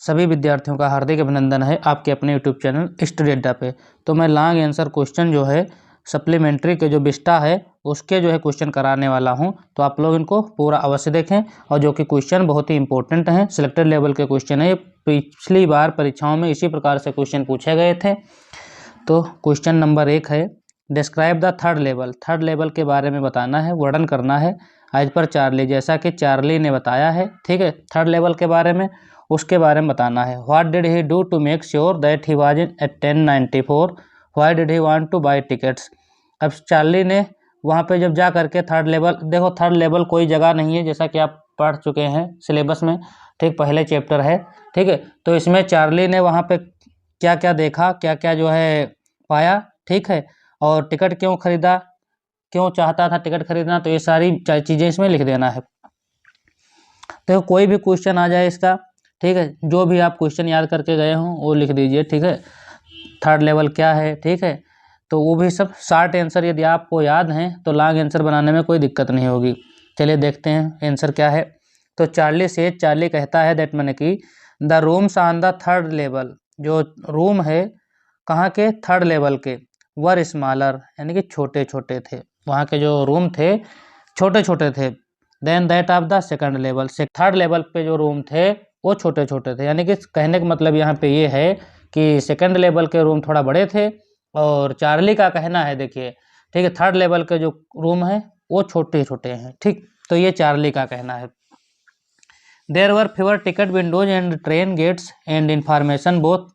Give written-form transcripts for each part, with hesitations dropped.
सभी विद्यार्थियों का हार्दिक अभिनंदन है आपके अपने यूट्यूब चैनल स्टडी अड्डा पे। तो मैं लॉन्ग आंसर क्वेश्चन जो है सप्लीमेंट्री के जो विस्टा है उसके जो है क्वेश्चन कराने वाला हूं, तो आप लोग इनको पूरा अवश्य देखें। और जो कि क्वेश्चन बहुत ही इंपॉर्टेंट हैं, सिलेक्टेड लेवल के क्वेश्चन है। ये पिछली बार परीक्षाओं में इसी प्रकार से क्वेश्चन पूछे गए थे। तो क्वेश्चन नंबर 1 है, describe the third level. Third level के बारे में बताना है, वर्णन करना है एज पर चार्ली, जैसा कि चार्ली ने बताया है। ठीक है, थर्ड लेवल के बारे में उसके बारे में बताना है। What did he do to make sure that he was in at 1094, why did he want to buy tickets. अब चार्ली ने वहाँ पे जब जा करके थर्ड लेवल, देखो थर्ड लेवल कोई जगह नहीं है, जैसा कि आप पढ़ चुके हैं सिलेबस में, ठीक, पहले चैप्टर है। ठीक है, तो इसमें चार्ली ने वहाँ पे क्या क्या देखा, क्या क्या जो है पाया, ठीक है, और टिकट क्यों खरीदा, क्यों चाहता था टिकट खरीदना, तो ये सारी चीज़ें इसमें लिख देना है। तो कोई भी क्वेश्चन आ जाए इसका, ठीक है, जो भी आप क्वेश्चन याद करके गए हों वो लिख दीजिए। ठीक है, थर्ड लेवल क्या है, ठीक है, तो वो भी सब शॉर्ट आंसर यदि आपको याद हैं तो लॉन्ग आंसर बनाने में कोई दिक्कत नहीं होगी। चलिए देखते हैं आंसर क्या है। तो चार्ली कहता है दैट मैंने कि the rooms on the third level, जो रूम है कहाँ के, थर्ड लेवल के, वर स्मॉलर यानी कि छोटे छोटे थे, वहाँ के जो रूम थे छोटे छोटे थे, then that of the second level, से थर्ड लेवल पे जो रूम थे वो छोटे छोटे थे। यानी कि कहने का मतलब यहाँ पे ये है कि सेकंड लेवल के रूम थोड़ा बड़े थे, और चार्ली का कहना है, देखिए, ठीक है, थर्ड लेवल के जो रूम है वो छोटे छोटे हैं। ठीक, तो ये चार्ली का कहना है। There were fewer ticket windows and train gates and information booth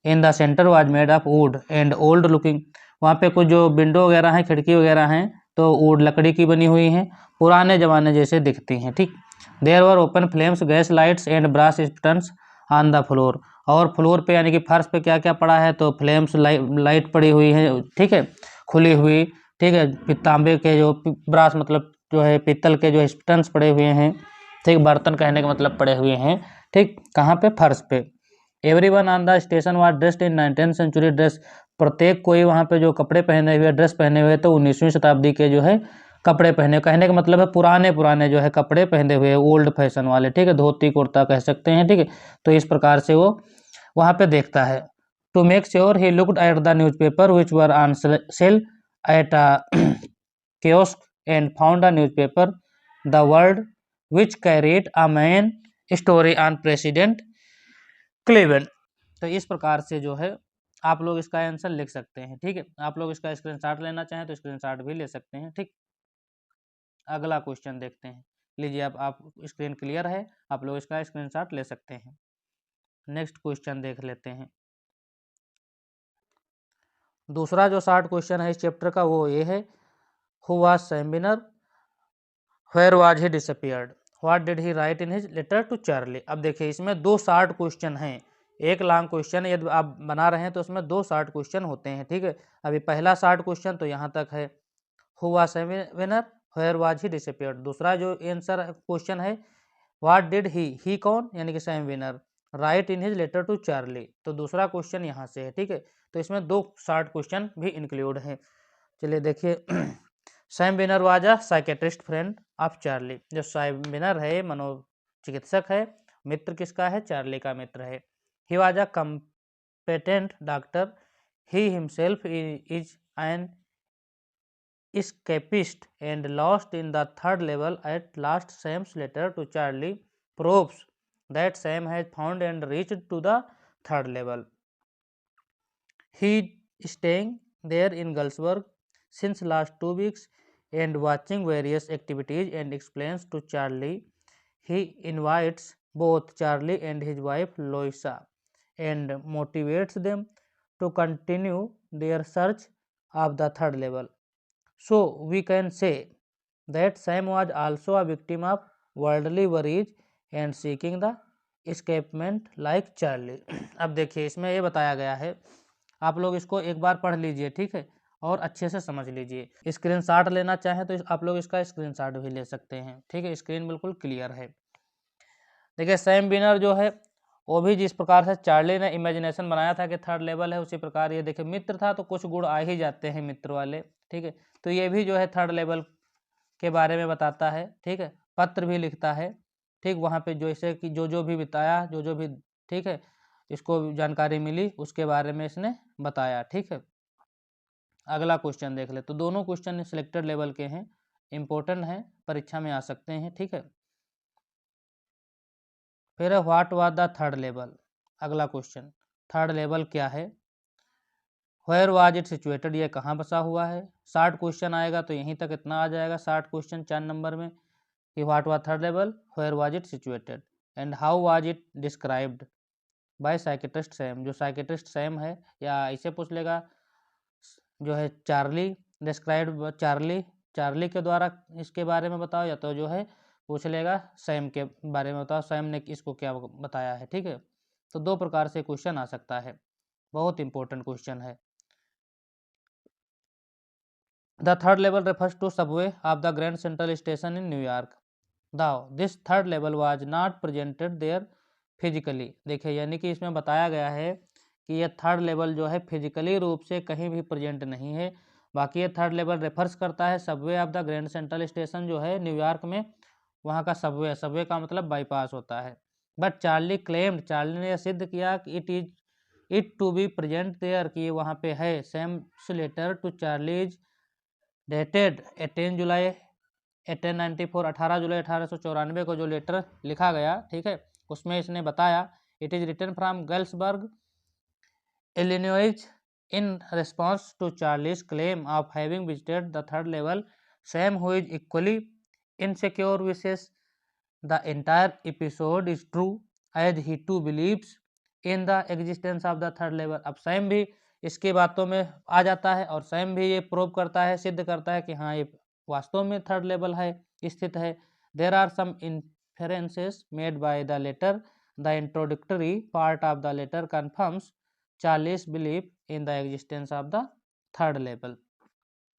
in the centre was made of wood and old looking. वहाँ पे कुछ जो विंडो वगैरह हैं, खिड़की वगैरह हैं, तो वुड लकड़ी की बनी हुई हैं, पुराने ज़माने जैसे दिखती हैं। ठीक, there were open flames, gas lights and brass stands on the floor. और फ्लोर पे यानी कि फर्श पे क्या क्या पड़ा है, तो फ्लेम्स लाइट पड़ी हुई है, ठीक है, खुली हुई, ठीक है, तांबे के जो ब्रास मतलब जो है पीतल के जो स्टन्स पड़े हुए हैं, ठीक, बर्तन कहने का मतलब पड़े हुए हैं, ठीक, कहाँ पे, फर्श पे। Everyone on the station was dressed in 19th century dress, प्रत्येक कोई वहाँ पे जो कपड़े पहने हुए, ड्रेस पहने हुए, तो 19वीं शताब्दी के जो है कपड़े पहने, कहने का मतलब है पुराने पुराने जो है कपड़े पहने हुए, ओल्ड फैशन वाले, ठीक है, धोती कुर्ता कह सकते हैं। ठीक है, तो इस प्रकार से वो वहाँ पे देखता है। To make sure he looked at the newspaper which were on sale at a kiosk and found a newspaper the World which carried a main story on President Cleveland. तो इस प्रकार से जो है आप लोग इसका आंसर लिख सकते हैं। ठीक है, आप लोग इसका स्क्रीनशॉट लेना चाहें तो स्क्रीनशॉट भी ले सकते हैं। ठीक, अगला क्वेश्चन देखते हैं। लीजिए, अब आप स्क्रीन क्लियर है, आप लोग इसका स्क्रीनशॉट ले सकते हैं। नेक्स्ट क्वेश्चन देख लेते हैं। दूसरा जो शॉर्ट क्वेश्चन है इस चैप्टर का वो ये है, who was Sam Weiner, where was he disappeared, what did he write in his letter to Charlie. अब देखिए इसमें दो शॉर्ट क्वेश्चन हैं, एक लॉन्ग क्वेश्चन यदि आप बना रहे हैं तो उसमें दो शॉर्ट क्वेश्चन होते हैं। ठीक है, अभी पहला शॉर्ट क्वेश्चन तो यहाँ तक है, who was Sam Weiner, where was he disappeared. दूसरा जो आंसर क्वेश्चन है, व्हाट डिड ही कौन यानी कि Sam Weiner, write in his letter to Charlie, तो दूसरा क्वेश्चन यहाँ से है। ठीक है, तो इसमें दो शॉर्ट क्वेश्चन भी इंक्लूड हैं। चलिए देखिए, Sam winner was a psychiatrist friend of Charlie. जो सैम विनर है मनोचिकित्सक है, मित्र किसका है, चार्ली का मित्र है। He was a competent doctor, he himself is an escapist and lost in the third level at last. Sam's letter to Charlie proves that Sam has found and reached to the third level. He is staying there in Gulsburg since last 2 weeks and watching various activities and explains to Charlie. He invites both Charlie and his wife Loisa and motivates them to continue their search of the third level. So we can say that Sam was also a victim of worldly worries and seeking the escapement like Charlie. अब देखिए इसमें ये बताया गया है, आप लोग इसको एक बार पढ़ लीजिए, ठीक है, और अच्छे से समझ लीजिए। स्क्रीनशॉट लेना चाहें तो आप लोग इसका स्क्रीनशॉट भी ले सकते हैं। ठीक है, स्क्रीन बिल्कुल क्लियर है। देखिए सैम बिनर जो है वो भी जिस प्रकार से चार्ली ने इमेजिनेशन बनाया था कि थर्ड लेवल है, उसी प्रकार ये देखिए मित्र था तो कुछ गुण आ ही जाते हैं मित्र वाले। ठीक है, तो ये भी जो है थर्ड लेवल के बारे में बताता है। ठीक है, पत्र भी लिखता है। ठीक, वहाँ पे जैसे कि जो जो भी बिताया, जो जो भी ठीक है, इसको जानकारी मिली, उसके बारे में इसने बताया। ठीक है, अगला क्वेश्चन देख ले। तो दोनों क्वेश्चन सिलेक्टेड लेवल के हैं, इंपॉर्टेंट हैं, परीक्षा में आ सकते हैं। ठीक है, फिर है what was the third level. अगला क्वेश्चन, थर्ड लेवल क्या है, वेयर वाज इट सिचुएटेड, ये कहाँ बसा हुआ है। 60 क्वेश्चन आएगा तो यहीं तक इतना आ जाएगा, 60 क्वेश्चन 4 नंबर में, कि what was third level, where was it situated, and how was it described by psychiatrist Sam. जो साइकेट्रिस्ट सैम है, या ऐसे पूछ लेगा जो है चार्ली, डिस्क्राइब्ड चार्ली, चार्ली के द्वारा इसके बारे में बताओ, या तो जो है पूछ लेगा सैम के बारे में बताओ, सैम ने इसको क्या बताया है। ठीक है, तो दो प्रकार से क्वेश्चन आ सकता है, बहुत इंपॉर्टेंट क्वेश्चन है। The third level refers to subway of the Grand Central Station in New York. Though this third level was not presented there physically. देखिए, यानी कि इसमें बताया गया है कि यह थर्ड लेवल जो है फिजिकली रूप से कहीं भी प्रेजेंट नहीं है। बाकी ये थर्ड लेवल रेफर्स करता है Subway of the Grand Central station जो है न्यूयॉर्क में, वहाँ का सबवे, सबवे का मतलब बाईपास होता है। बट चार्ली क्लेम्ड, चार्ली ने यह सिद्ध किया कि it to be present there, कि ये वहाँ पे है। Sam's letter to Charlie's dated 18 जुलाई 1894, 18 जुलाई 1894 को जो लेटर लिखा गया, ठीक है, उसमें इसने बताया, it is written from Galesburg Illinois in response to Charlie's claim of having visited the third level. Sam who is equally insecure wishes the entire episode is true as he too believes in the existence of the third level. अब Sam भी इसकी बातों में आ जाता है, और Sam भी ये प्रूव करता है, सिद्ध करता है कि हाँ, ये वास्तव में थर्ड लेवल है, स्थित है। There are some inferences made by the letter, the introductory part of the letter confirms Charlie's believe in the existence of the third level.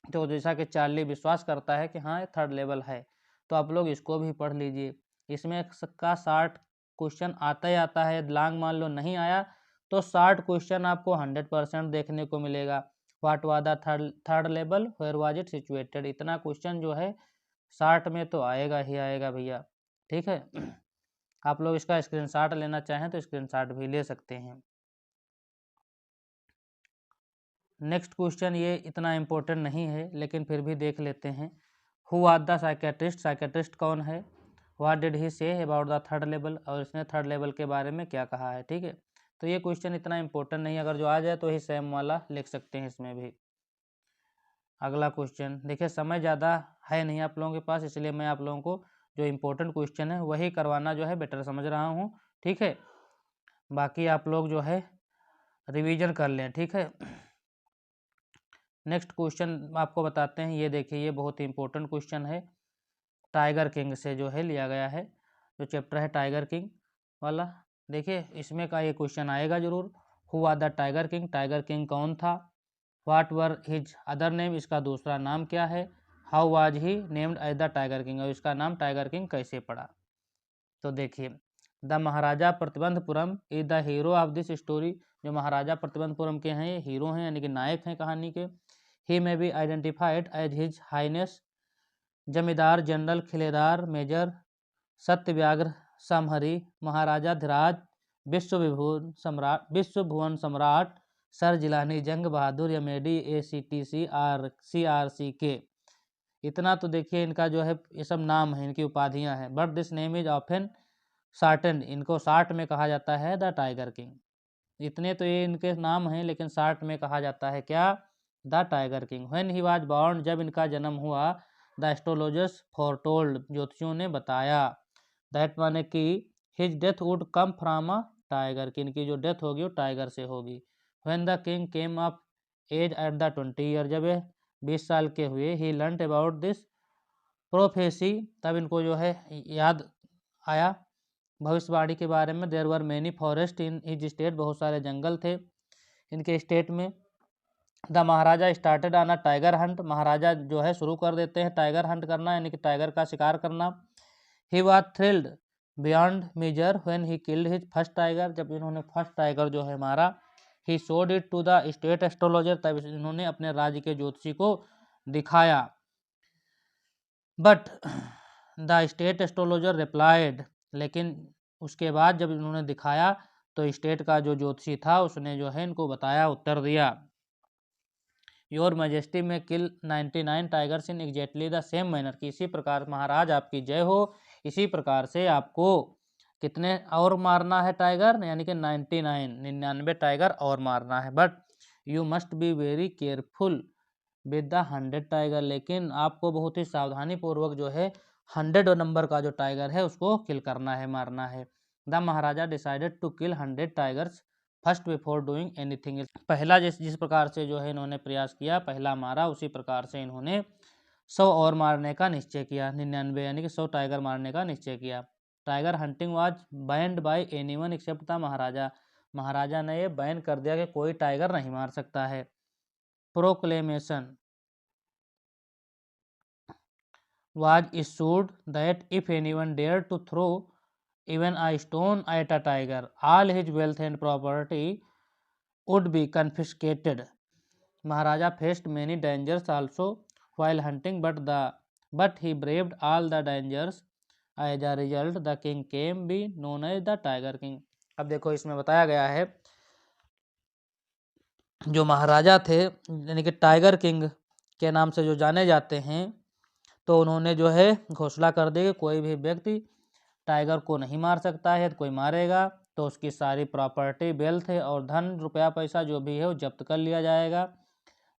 तो जैसा कि चार्ली विश्वास करता है कि हाँ, थर्ड लेवल है, तो आप लोग इसको भी पढ़ लीजिए। इसमें का 60 क्वेश्चन आता ही आता है, लॉन्ग मान लो नहीं आया तो 60 क्वेश्चन आपको 100% देखने को मिलेगा। What was the third level, where was it situated, इतना क्वेश्चन जो है 60 में तो आएगा ही आएगा भैया। ठीक है, आप लोग इसका स्क्रीनशॉट लेना चाहें तो स्क्रीनशॉट भी ले सकते हैं। नेक्स्ट क्वेश्चन ये इतना इम्पोर्टेंट नहीं है, लेकिन फिर भी देख लेते हैं। Who was the psychiatrist, psychiatrist कौन है। What did he say about the third level, और इसने थर्ड लेवल के बारे में क्या कहा है। ठीक है, तो ये क्वेश्चन इतना इम्पोर्टेंट नहीं है, अगर जो आ जाए तो ही सेम वाला लिख सकते हैं इसमें भी। अगला क्वेश्चन देखिए, समय ज़्यादा है नहीं आप लोगों के पास, इसलिए मैं आप लोगों को जो इम्पोर्टेंट क्वेश्चन है वही करवाना जो है बेटर समझ रहा हूँ। ठीक है, बाकी आप लोग जो है रिवीजन कर लें। ठीक है, नेक्स्ट क्वेश्चन आपको बताते हैं, ये देखिए, ये बहुत ही इंपॉर्टेंट क्वेश्चन है, टाइगर किंग से जो है लिया गया है, जो चैप्टर है टाइगर किंग वाला। देखिए, इसमें का ये क्वेश्चन आएगा जरूर। Who was the tiger king, tiger king कौन था। What were his other name, इसका दूसरा नाम क्या है। How was he named as the tiger king, और इसका नाम टाइगर किंग कैसे पड़ा। तो देखिए, the Maharaja Pratibandapuram is the hero of this story, जो महाराजा प्रतिबंधपुरम के हैं ये हीरो हैं, यानी कि नायक हैं कहानी के। He may be identified as his highness Jamedar general Khiledar major Satavyaghra Samhari Maharaja Dhiraj Vishva Bhuvan सम्राट सर जिलानी जंग बहादुर यमेडी ACTC CRC के। इतना तो देखिए, इनका जो है ये सब नाम है, इनकी उपाधियां हैं। But this name is often shorten, इनको 60 में कहा जाता है द टाइगर किंग। इतने तो ये इनके नाम हैं, लेकिन 60 में कहा जाता है क्या, the tiger king. When he was born, जब इनका जन्म हुआ, द एस्ट्रोलॉजर्स फोरटोल्ड, ज्योतिषियों ने बताया, दैट माने कि his death would come from a tiger, कि इनकी जो डेथ होगी वो टाइगर से होगी। When the king came up as at the 20 year, जब ये 20 साल के हुए, he learned about this prophecy, तब इनको जो है याद आया भविष्यवाणी के बारे में। There were many forest in his state, बहुत सारे जंगल थे इनके स्टेट में। The Maharaja started on a tiger hunt, Maharaja जो है शुरू कर देते हैं टाइगर हंट करना, यानी कि टाइगर का शिकार करना। He was thrilled beyond measure when he killed his first tiger, जब इन्होंने फर्स्ट टाइगर जो है मारा। He showed it to the state astrologer, तब इन्होंने अपने राज्य के ज्योतिषी को दिखाया। But the state astrologer replied, लेकिन उसके बाद जब इन्होंने दिखाया तो स्टेट का जो ज्योतिषी था उसने जो है इनको बताया, उत्तर दिया। योर मैजेस्टी में किल 99 tigers in exactly the same manner, कि इसी प्रकार महाराज आपकी जय हो, इसी प्रकार से आपको कितने और मारना है टाइगर, यानी कि 99 टाइगर और मारना है। But you must be very careful with the 100 tiger, लेकिन आपको बहुत ही सावधानी पूर्वक जो है 100 नंबर का जो टाइगर है उसको किल करना है, मारना है। The maharaja decided to kill 100 tigers first before doing anything else, पहला जिस प्रकार से जो है इन्होंने प्रयास किया, पहला मारा, उसी प्रकार से इन्होंने 100 और मारने का निश्चय किया, 99 यानी कि 100 टाइगर मारने का निश्चय किया। Tiger hunting was banned by anyone except the Maharaja, Maharaja ने ये बैन कर दिया कि कोई टाइगर नहीं मार सकता है। Proclamation was issued that if anyone dared to throw even a stone at a tiger, all his wealth and property would be confiscated. Maharaja faced many dangers also while hunting, but he braved all the dangers. As a result, the king came be known as the Tiger King. अब देखो इसमें बताया गया है जो महाराजा थे यानी कि टाइगर किंग के नाम से जो जाने जाते हैं, तो उन्होंने जो है घोषणा कर दी कि कोई भी व्यक्ति टाइगर को नहीं मार सकता है, तो कोई मारेगा तो उसकी सारी प्रॉपर्टी, वेल्थ और धन रुपया पैसा जो भी है वो जब्त कर लिया जाएगा।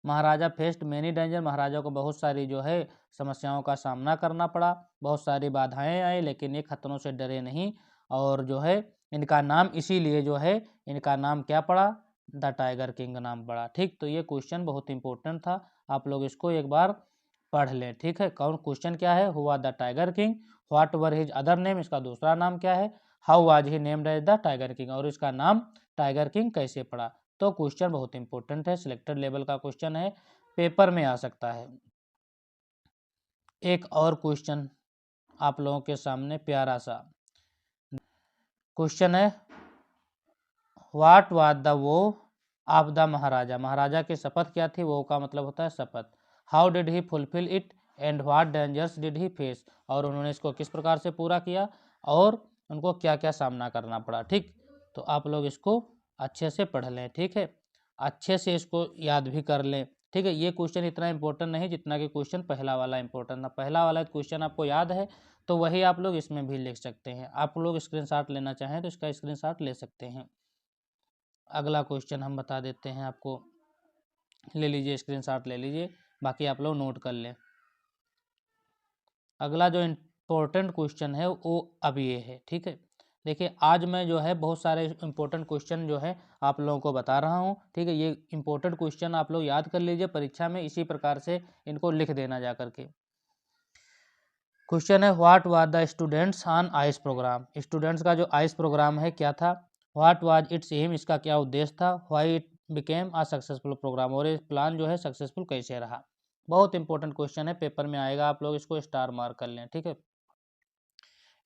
महाराजा फेस्ड मेनी डेंजर, महाराजा को बहुत सारी जो है समस्याओं का सामना करना पड़ा, बहुत सारी बाधाएं आई, लेकिन ये खतरों से डरे नहीं, और जो है इनका नाम इसीलिए जो है इनका नाम क्या पड़ा, द टाइगर किंग नाम पड़ा। ठीक, तो ये क्वेश्चन बहुत इंपॉर्टेंट था, आप लोग इसको एक बार पढ़ लें। ठीक है, कौन क्वेश्चन क्या है, हुआ the tiger king, what were his other name, इसका दूसरा नाम क्या है, how was he named as the tiger king, और इसका नाम टाइगर किंग कैसे पड़ा। तो क्वेश्चन बहुत इंपॉर्टेंट है, सिलेक्टेड लेवल का क्वेश्चन है, पेपर में आ सकता है। एक और क्वेश्चन आप लोगों के सामने प्यारा सा क्वेश्चन है, व्हाट वाज द वो ऑफ द महाराजा, महाराजा की शपथ क्या थी, वो का मतलब होता है शपथ। How did he fulfil it and what dangers did he face, और उन्होंने इसको किस प्रकार से पूरा किया और उनको क्या क्या सामना करना पड़ा। ठीक, तो आप लोग इसको अच्छे से पढ़ लें, ठीक है, अच्छे से इसको याद भी कर लें। ठीक है, ये क्वेश्चन इतना इंपॉर्टेंट नहीं जितना कि क्वेश्चन पहला वाला इंपॉर्टेंट था। पहला वाला क्वेश्चन आपको याद है तो वही आप लोग इसमें भी लिख सकते हैं, आप लोग स्क्रीनशॉट लेना चाहें तो इसका स्क्रीनशॉट ले सकते हैं। अगला क्वेश्चन हम बता देते हैं आपको, ले लीजिए स्क्रीनशॉट ले लीजिए, बाकी आप लोग नोट कर लें। अगला जो इम्पोर्टेंट क्वेश्चन है वो अब ये है। ठीक है, देखिए आज मैं जो है बहुत सारे इम्पोर्टेंट क्वेश्चन जो है आप लोगों को बता रहा हूँ। ठीक है, ये इम्पोर्टेंट क्वेश्चन आप लोग याद कर लीजिए, परीक्षा में इसी प्रकार से इनको लिख देना जा करके। क्वेश्चन है, what was the students on ice program, students का जो आइस प्रोग्राम है क्या था, व्हाट वाज इट्स एम, इसका क्या उद्देश्य था, why it became a successful program, और ये प्लान जो है सक्सेसफुल कैसे रहा। बहुत इंपॉर्टेंट क्वेश्चन है, पेपर में आएगा, आप लोग इसको स्टार मार्क कर लें। ठीक है,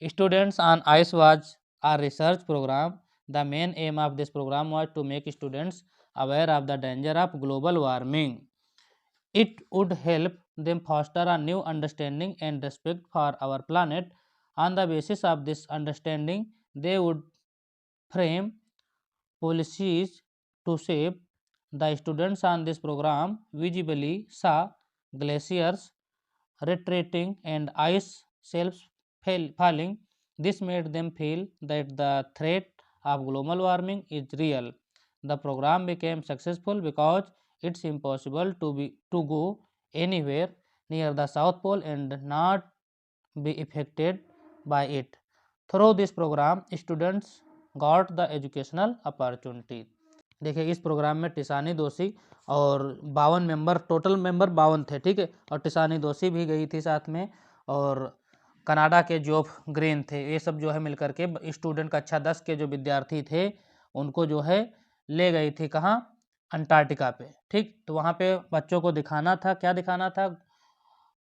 students on ice was a research program. The main aim of this program was to make students aware of the danger of global warming. It would help them foster a new understanding and respect for our planet. On the basis of this understanding, they would frame policies to save. The students on this program visibly saw glaciers retreating and ice shelves falling. This made them feel that the threat of global warming is real. The program became successful because it's impossible to go anywhere near the South Pole and not be affected by it. Through this program, students got the educational opportunity. देखिए इस programme में टिसानी दोषी और 52 member, total member 52 थे। ठीक है, और टिसानी दोषी भी गई थी साथ में, और कनाडा के जॉफ ग्रीन थे, ये सब जो है मिलकर के स्टूडेंट कक्षा 10 के जो विद्यार्थी थे उनको जो है ले गई थी कहाँ, अंटार्कटिका पे। ठीक, तो वहाँ पे बच्चों को दिखाना था, क्या दिखाना था,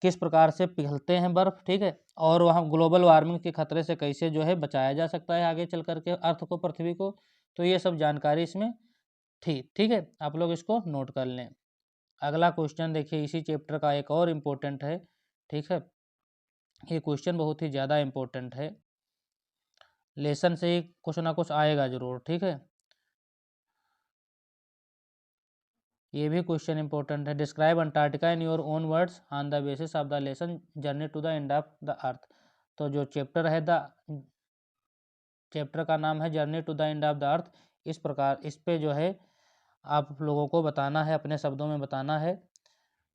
किस प्रकार से पिघलते हैं बर्फ़। ठीक है, और वहाँ ग्लोबल वार्मिंग के खतरे से कैसे जो है बचाया जा सकता है आगे चल करके अर्थ को, पृथ्वी को। तो ये सब जानकारी इसमें थी। ठीक है, आप लोग इसको नोट कर लें। अगला क्वेश्चन देखिए इसी चैप्टर का एक और इम्पोर्टेंट है। ठीक है, ये क्वेश्चन बहुत ही ज़्यादा इम्पोर्टेंट है, लेसन से ही कुछ ना कुछ आएगा जरूर, ठीक है। ये भी क्वेश्चन इंपॉर्टेंट है। Describe Antarctica in your own words on the basis of the lesson journey to the end of the earth. तो जो चैप्टर है चैप्टर का नाम है journey to the end of the earth. इस प्रकार इस पे जो है आप लोगों को बताना है, अपने शब्दों में बताना है,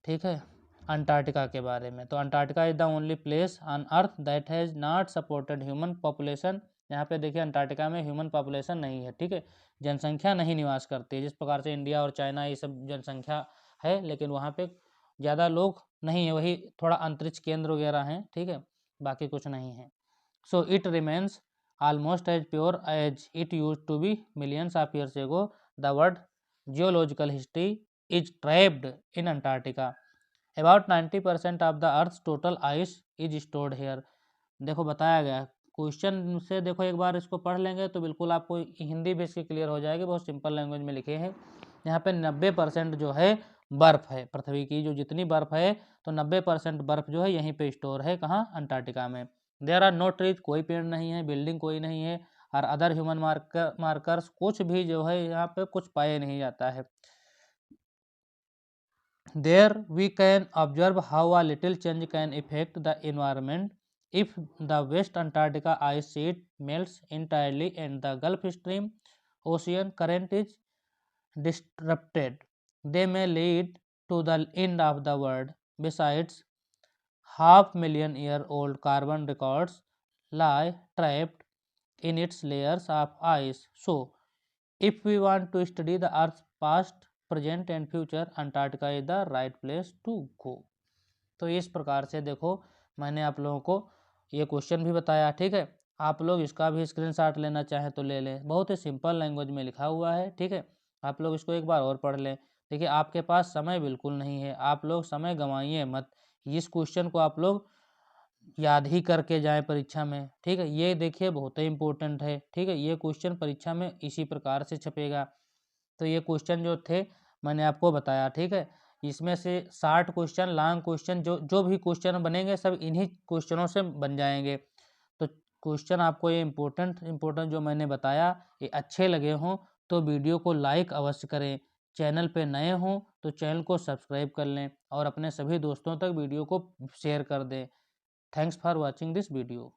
ठीक है, अंटार्कटिका के बारे में। तो Antarctica is the only place on earth that has not supported human population. यहाँ पे देखिए अंटार्कटिका में ह्यूमन पॉपुलेशन नहीं है, ठीक है, जनसंख्या नहीं निवास करती है। जिस प्रकार से इंडिया और चाइना ये सब जनसंख्या है, लेकिन वहाँ पे ज़्यादा लोग नहीं है, वही थोड़ा अंतरिक्ष केंद्र वगैरह हैं, ठीक है, बाकी कुछ नहीं है। So it remains almost as pure as it used to be millions of years ago. The word geological history is trapped in Antarctica. About 90% of the Earth's total ice is stored here. देखो बताया गया question से, देखो एक बार इसको पढ़ लेंगे तो बिल्कुल आपको हिंदी भी इसकी क्लियर हो जाएगी। बहुत सिंपल लैंग्वेज में लिखे हैं। यहाँ पे 90% जो है बर्फ़ है, पृथ्वी की जो जितनी बर्फ़ है तो 90% बर्फ़ जो है यहीं पे स्टोर है, कहाँ, अंटार्कटिका में। देयर आर नो ट्रीज, कोई पेड़ नहीं है, बिल्डिंग कोई नहीं है, और अदर ह्यूमन मार्कर्स कुछ भी जो है यहाँ पे कुछ पाए नहीं जाता है। There we can observe how a little change can affect the environment. If the West Antarctica ice sheet melts entirely and the Gulf Stream ocean current is disrupted, they may lead to the end of the world. Besides, 500,000-year-old carbon records lie trapped in its layers of ice. So, if we want to study the Earth's past, present and future, Antarctica is the right place to go. तो इस प्रकार से देखो मैंने आप लोगों को ये क्वेश्चन भी बताया, ठीक है। आप लोग इसका भी स्क्रीनशॉट लेना चाहें तो ले लें, बहुत ही सिंपल लैंग्वेज में लिखा हुआ है, ठीक है। आप लोग इसको एक बार और पढ़ लें। देखिए आपके पास समय बिल्कुल नहीं है, आप लोग समय गंवाइए मत। इस क्वेश्चन को आप लोग याद ही करके जाएं परीक्षा में, ठीक है। ये देखिए बहुत ही इंपॉर्टेंट है, ठीक है। ये क्वेश्चन परीक्षा में इसी प्रकार से छपेगा। तो ये क्वेश्चन जो थे मैंने आपको बताया, ठीक है। इसमें से 60 क्वेश्चन लॉन्ग क्वेश्चन जो भी क्वेश्चन बनेंगे सब इन्हीं क्वेश्चनों से बन जाएंगे। तो क्वेश्चन आपको ये इम्पोर्टेंट जो मैंने बताया ये अच्छे लगे हों तो वीडियो को लाइक अवश्य करें। चैनल पे नए हों तो चैनल को सब्सक्राइब कर लें और अपने सभी दोस्तों तक वीडियो को शेयर कर दें। Thanks for watching this video.